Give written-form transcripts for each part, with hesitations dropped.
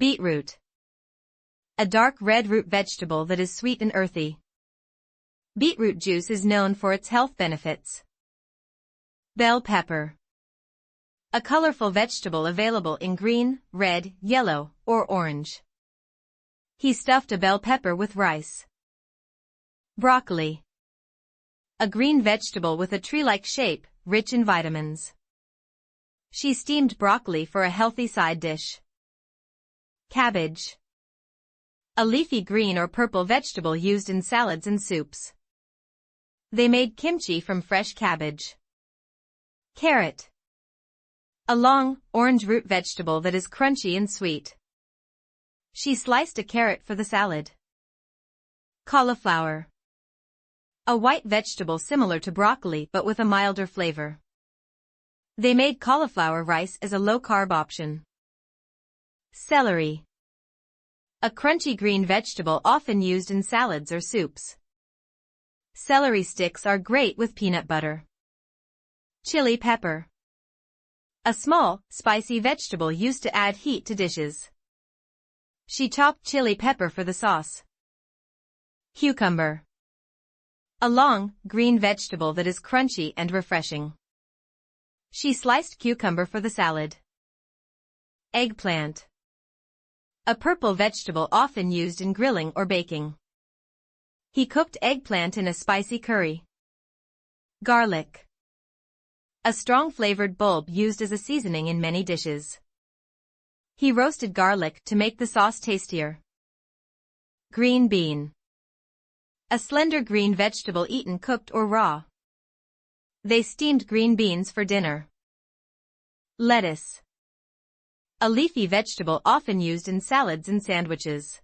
Beetroot. A dark red root vegetable that is sweet and earthy. Beetroot juice is known for its health benefits. Bell pepper. A colorful vegetable available in green, red, yellow, or orange. He stuffed a bell pepper with rice. Broccoli. A green vegetable with a tree-like shape, rich in vitamins. She steamed broccoli for a healthy side dish. Cabbage. A leafy green or purple vegetable used in salads and soups. They made kimchi from fresh cabbage. Carrot. A long, orange root vegetable that is crunchy and sweet. She sliced a carrot for the salad. Cauliflower. A white vegetable similar to broccoli but with a milder flavor. They made cauliflower rice as a low-carb option. Celery. A crunchy green vegetable often used in salads or soups. Celery sticks are great with peanut butter. Chili pepper. A small, spicy vegetable used to add heat to dishes. She chopped chili pepper for the sauce. Cucumber. A long, green vegetable that is crunchy and refreshing. She sliced cucumber for the salad. Eggplant. A purple vegetable often used in grilling or baking. He cooked eggplant in a spicy curry. Garlic. A strong flavored bulb used as a seasoning in many dishes. He roasted garlic to make the sauce tastier. Green bean. A slender green vegetable eaten cooked or raw. They steamed green beans for dinner. Lettuce. A leafy vegetable often used in salads and sandwiches.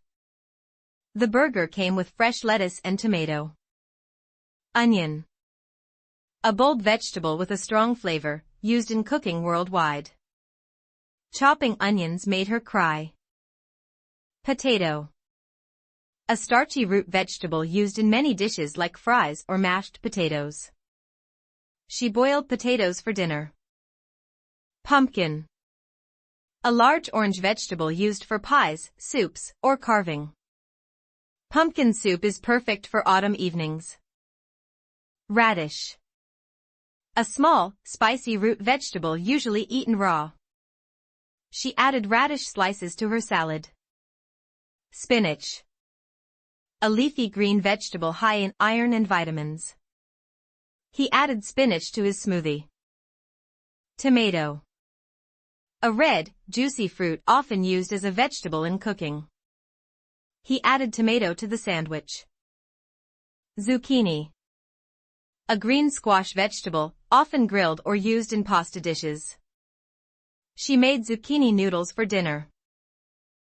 The burger came with fresh lettuce and tomato. Onion. A bold vegetable with a strong flavor, used in cooking worldwide. Chopping onions made her cry. Potato. A starchy root vegetable used in many dishes like fries or mashed potatoes. She boiled potatoes for dinner. Pumpkin. A large orange vegetable used for pies, soups, or carving. Pumpkin soup is perfect for autumn evenings. Radish. A small, spicy root vegetable usually eaten raw. She added radish slices to her salad. Spinach. A leafy green vegetable high in iron and vitamins. He added spinach to his smoothie. Tomato. A red, juicy fruit often used as a vegetable in cooking. He added tomato to the sandwich. Zucchini. A green squash vegetable, often grilled or used in pasta dishes. She made zucchini noodles for dinner.